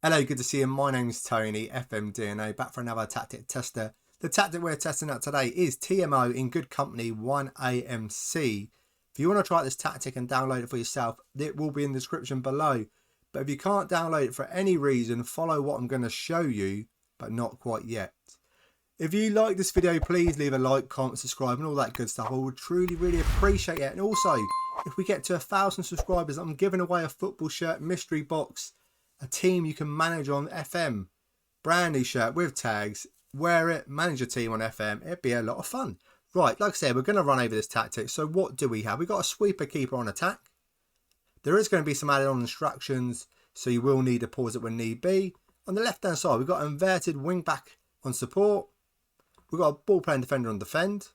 Hello, good to see you. My name's Tony, FM22, back for another tactic tester. The tactic we're testing out today is TMO in good company 1AMC. If you want to try this tactic and download it for yourself, it will be in the description below. But if you can't download it for any reason, follow what I'm going to show you, but not quite yet. If you like this video, please leave a like, comment, subscribe and all that good stuff. I would truly, really appreciate it. And also, if we get to 1,000 subscribers, I'm giving away a football shirt mystery box. A team you can manage on FM. Brand new shirt with tags. Wear it, manage your team on FM. It'd be a lot of fun. Right, like I said, we're going to run over this tactic. So what do we have? We've got a sweeper keeper on attack. There is going to be some added on instructions, so you will need to pause it when need be. On the left hand side, we've got an inverted wing back on support. We've got a ball playing defender on defend.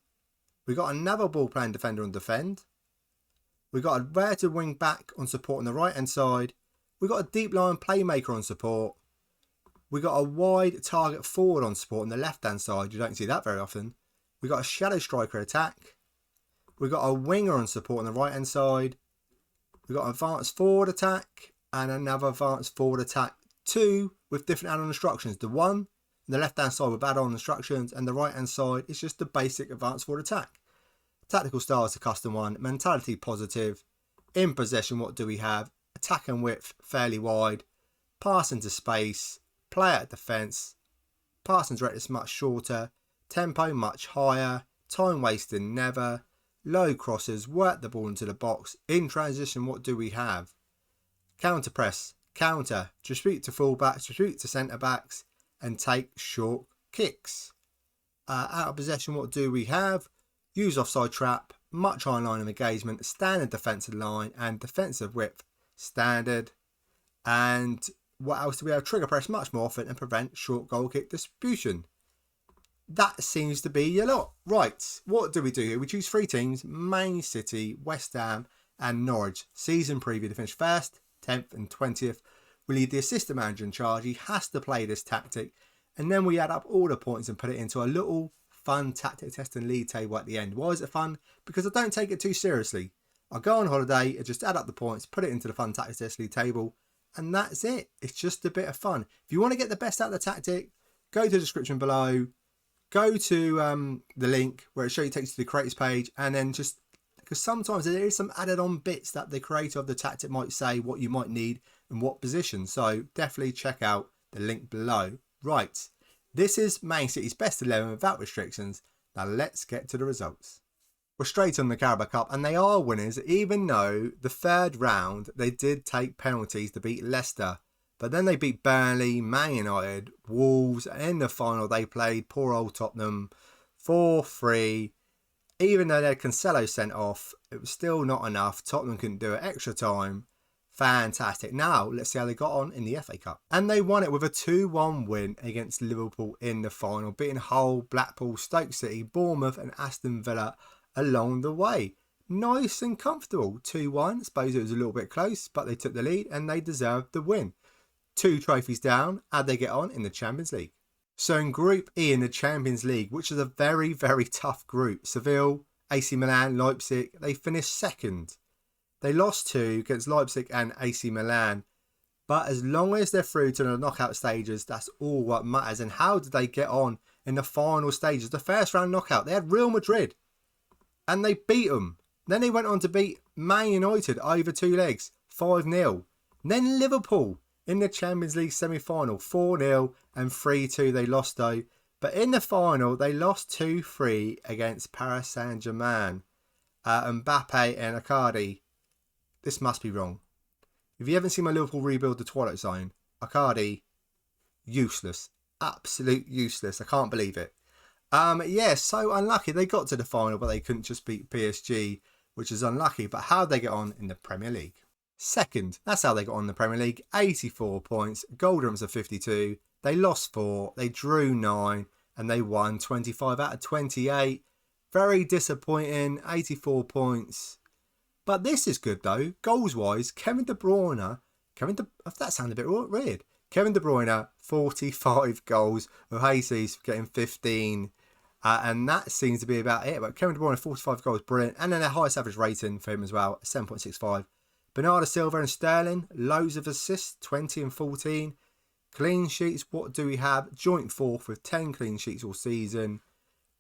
We've got another ball playing defender on defend. We've got a inverted wing back on support on the right hand side. We've got a deep line playmaker on support. We've got a wide target forward on support on the left hand side. You don't see that very often. We've got a shadow striker attack. We've got a winger on support on the right hand side. We've got an advanced forward attack and another advanced forward attack. Two with different add-on instructions. The one on the left hand side with add-on instructions and the right hand side is just the basic advanced forward attack. Tactical style is a custom one. Mentality positive. In possession, what do we have? Attack and width fairly wide, pass into space, play at defence, pass and direct is much shorter, tempo much higher, time wasting never, low crosses, work the ball into the box. In transition, what do we have? Counter press, counter, distribute to fullbacks, distribute to centre backs, and take short kicks. Out of possession, what do we have? Use offside trap, much high line of engagement, standard defensive line, and defensive width. Standard. And what else do we have? Trigger press much more often and prevent short goal kick distribution. That seems to be your lot. Right, what do we do here? We choose 3 teams: Man City, West Ham and Norwich. Season preview to finish 1st, 10th and 20th. We leave the assistant manager in charge. He has to play this tactic, and then we add up all the points and put it into a little fun tactic test and league table at the end. Why is it fun? Because I don't take it too seriously. I go on holiday and just add up the points, put it into the fun tactics test league table, and that's it. It's just a bit of fun. If you want to get the best out of the tactic, go to the description below, go to the link where it takes you to the creators page, and then just, because sometimes there is some added on bits that the creator of the tactic might say what you might need and what position. So definitely check out the link below. Right, this is Man City's best 11 without restrictions. Now let's get to the results. We're straight on the Carabao Cup, and they are winners, even though the 3rd round they did take penalties to beat Leicester. But then they beat Burnley, Man United, Wolves, and in the final they played poor old Tottenham 4-3. Even though they had Cancelo sent off, it was still not enough. Tottenham couldn't do it. Extra time. Fantastic. Now, let's see how they got on in the FA Cup. And they won it with a 2-1 win against Liverpool in the final, beating Hull, Blackpool, Stoke City, Bournemouth and Aston Villa along the way. Nice and comfortable. 2-1. I suppose it was a little bit close, but they took the lead and they deserved the win. 2 trophies down. How'd they get on in the Champions League? So in Group E in the Champions League, which is a very, very tough group, Seville, AC Milan, Leipzig, they finished 2nd. They lost 2 against Leipzig and AC Milan. But as long as they're through to the knockout stages, that's all what matters. And how did they get on in the final stages? The first round knockout, they had Real Madrid. And they beat them. Then they went on to beat Man United over 2 legs, 5-0. Then Liverpool in the Champions League semi-final, 4-0 and 3-2 they lost though. But in the final, they lost 2-3 against Paris Saint-Germain. Mbappe and Icardi. This must be wrong. If you haven't seen my Liverpool rebuild the Twilight Zone, Icardi, useless. Absolute useless. I can't believe it. Yeah, so unlucky. They got to the final, but they couldn't just beat PSG, which is unlucky. But how'd they get on in the Premier League? 2nd. That's how they got on in the Premier League. 84 points. Goldham's of 52. They lost 4. They drew 9. And they won 25 out of 28. Very disappointing. 84 points. But this is good though. Goals-wise, Kevin De Bruyne. That sounded a bit weird. Kevin De Bruyne, 45 goals, with Jesus getting 15. And that seems to be about it. But Kevin De Bruyne, 45 goals, brilliant. And then their highest average rating for him as well, 7.65. Bernardo Silva and Sterling, loads of assists, 20 and 14. Clean sheets, what do we have? Joint fourth with 10 clean sheets all season.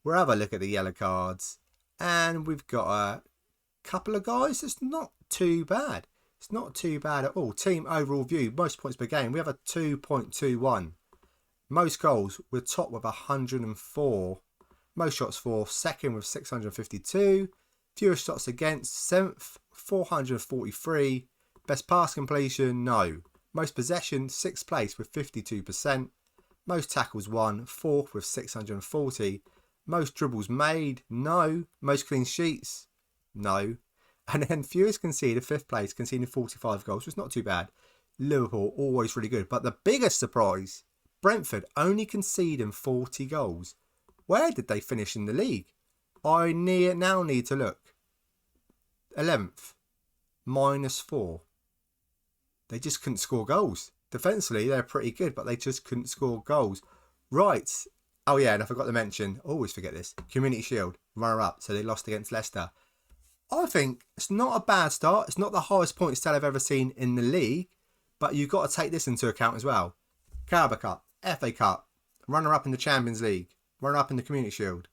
We'll have a look at the yellow cards. And we've got a couple of guys. It's not too bad. It's not too bad at all. Team overall view, most points per game. We have a 2.21. Most goals, we're top with 104. Most shots for, second with 652. Fewest shots against, 7th, 443. Best pass completion, no. Most possession, 6th place with 52%. Most tackles won, 4th with 640. Most dribbles made, no. Most clean sheets, no. And then fewest conceded, 5th place, conceding 45 goals, which is not too bad. Liverpool, always really good. But the biggest surprise, Brentford only conceding 40 goals. Where did they finish in the league? I now need to look. 11th, -4. They just couldn't score goals. Defensively, they're pretty good, but they just couldn't score goals. Right. Oh, yeah, and I forgot to mention, I always forget this, Community Shield, runner-up, so they lost against Leicester. I think it's not a bad start. It's not the highest points total I've ever seen in the league, but you've got to take this into account as well. Carabao Cup, FA Cup, runner-up in the Champions League, runner-up in the Community Shield.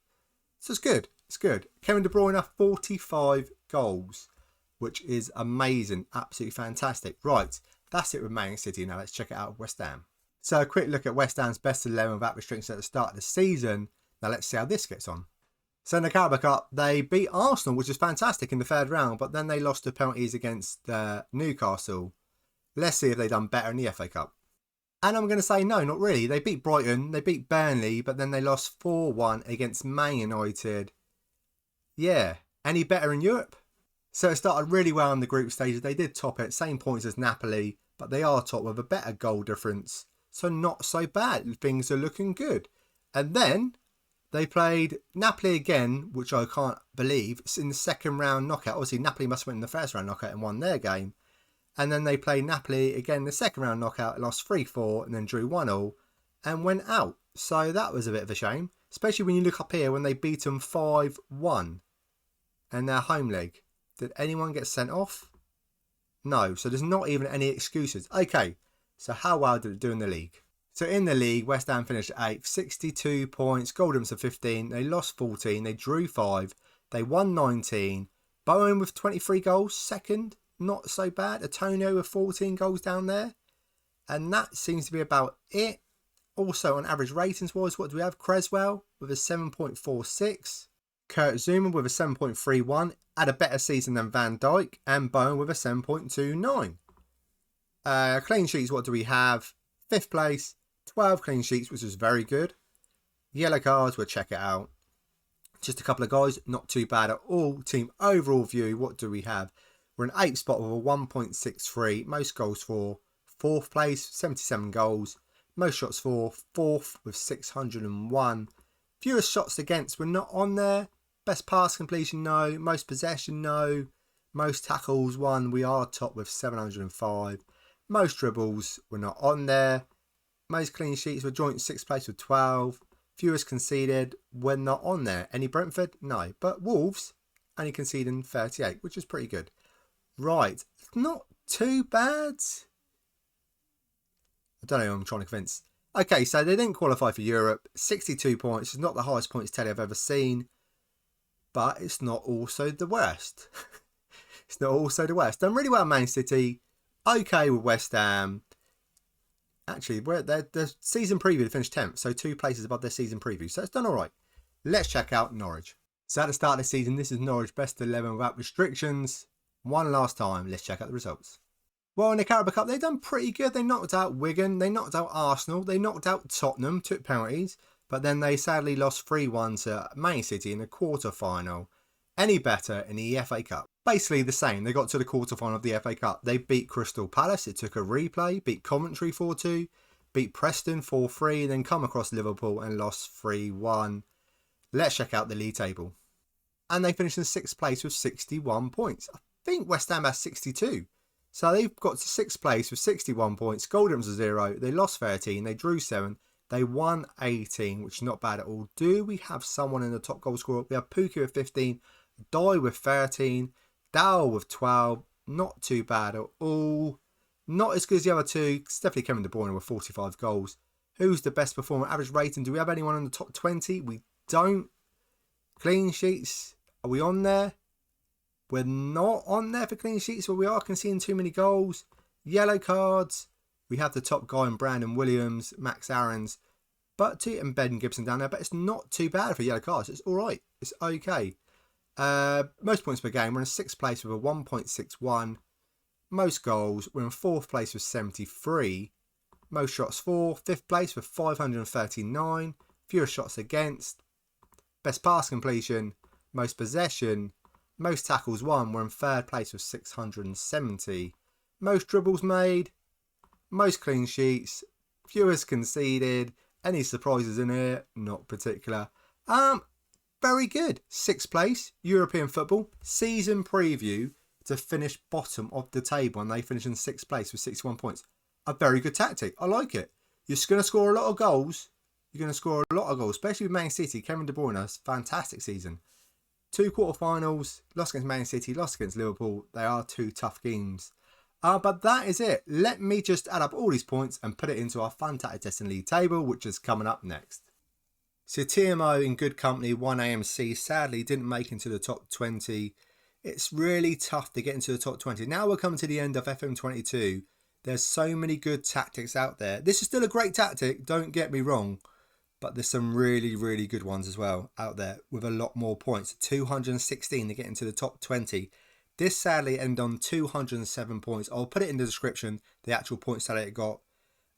So it's good. It's good. Kevin De Bruyne, 45 goals, which is amazing. Absolutely fantastic. Right, that's it with Man City. Now let's check it out with West Ham. So a quick look at West Ham's best 11 without restrictions at the start of the season. Now let's see how this gets on. So in the Carabao Cup, they beat Arsenal, which is fantastic in the third round, but then they lost to penalties against Newcastle. Let's see if they've done better in the FA Cup. And I'm going to say no, not really. They beat Brighton, they beat Burnley, but then they lost 4-1 against Man United. Yeah, any better in Europe? So it started really well in the group stages. They did top it, same points as Napoli, but they are top with a better goal difference. So not so bad. Things are looking good. And then they played Napoli again, which I can't believe. It's in the second round knockout. Obviously, Napoli must have won in the first round knockout and won their game. And then they played Napoli again in the second round knockout, lost 3-4 and then drew 1-1 and went out. So that was a bit of a shame, especially when you look up here when they beat them 5-1 in their home leg. Did anyone get sent off? No, so there's not even any excuses. Okay, so how well did it do in the league? So in the league, West Ham finished 8th, 62 points, goal difference of 15. They lost 14, they drew 5, they won 19. Bowen with 23 goals, second. Not so bad. Antonio with 14 goals down there. And that seems to be about it. Also, on average ratings wise, what do we have? Creswell with a 7.46. Kurt Zuma with a 7.31. Had a better season than Van Dijk. And Bowen with a 7.29. Clean sheets, what do we have? 5th place. 12 clean sheets, which is very good. Yellow cards, we'll check it out. Just a couple of guys. Not too bad at all. Team overall view, what do we have? We're in 8th spot with a 1.63. Most goals for, 4th place, 77 goals. Most shots for, 4th with 601. Fewest shots against, we're not on there. Best pass completion, no. Most possession, no. Most tackles won, we are top with 705. Most dribbles, we're not on there. Most clean sheets, we're joint 6th place with 12. Fewest conceded, we're not on there. Any Brentford? No. But Wolves only conceding 38, which is pretty good. Right, not too bad. I don't know who I'm trying to convince. Okay, so they didn't qualify for Europe. 62 points. It's not the highest points tally I've ever seen. But it's not also the worst. It's not also the worst. Done really well Man City. Okay with West Ham. Actually, the season preview they finished 10th. So 2 places above their season preview. So it's done all right. Let's check out Norwich. So at the start of the season, this is Norwich best 11 without restrictions. One last time, let's check out the results. Well, in the Carabao Cup, they've done pretty good. They knocked out Wigan, they knocked out Arsenal, they knocked out Tottenham, took penalties, but then they sadly lost 3-1 to Man City in the quarter-final. Any better in the FA Cup? Basically the same. They got to the quarter-final of the FA Cup. They beat Crystal Palace, it took a replay, beat Coventry 4-2, beat Preston 4-3, then come across Liverpool and lost 3-1. Let's check out the league table. And they finished in 6th place with 61 points. I think West Ham has 62. So they've got to 6th place with 61 points. Goal difference of 0. They lost 13. They drew 7. They won 18, which is not bad at all. Do we have someone in the top goal scorer? We have Pukki with 15. Dye with 13. Dow with 12. Not too bad at all. Not as good as the other two. It's definitely Kevin De Bruyne with 45 goals. Who's the best performer? Average rating. Do we have anyone in the top 20? We don't. Clean sheets. Are we on there? We're not on there for clean sheets, but we are conceding too many goals. Yellow cards. We have the top guy in Brandon Williams, Max Aarons, and Ben Gibson down there. But it's not too bad for yellow cards. It's all right. It's okay. Most points per game. We're in 6th place with a 1.61. Most goals. We're in 4th place with 73. Most shots for. 5th place with 539. Fewest shots against. Best pass completion. Most possession. Most tackles won. We're in 3rd place with 670. Most dribbles made. Most clean sheets. Fewest conceded. Any surprises in here? Not particular. Very good. 6th place. European football. Season preview to finish bottom of the table, and they finish in 6th place with 61 points. A very good tactic. I like it. You're going to score a lot of goals. You're going to score a lot of goals, especially with Man City. Kevin De Bruyne, fantastic season. 2 quarterfinals, lost against Man City, lost against Liverpool. They are 2 tough games. But that is it. Let me just add up all these points and put it into our Fun Tactic Testing League table, which is coming up next. So TMO in good company, 1AMC, sadly didn't make into the top 20. It's really tough to get into the top 20. Now we're coming to the end of FM22. There's so many good tactics out there. This is still a great tactic, don't get me wrong. But there's some really, really good ones as well out there with a lot more points. 216 to get into the top 20. This sadly ended on 207 points. I'll put it in the description, the actual points that it got.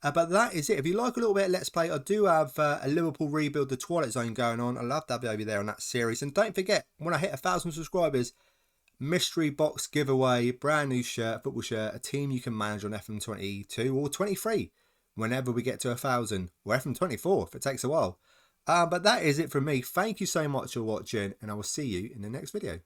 But that is it. If you like a little bit of Let's Play, I do have a Liverpool Rebuild the Twilight Zone going on. I love to have you over there on that series. And don't forget, when I hit 1,000 subscribers, mystery box giveaway, brand new shirt, football shirt, a team you can manage on FM22 or 23 whenever we get to 1,000, or FM24 if it takes a while. But that is it from me. Thank you so much for watching, and I will see you in the next video.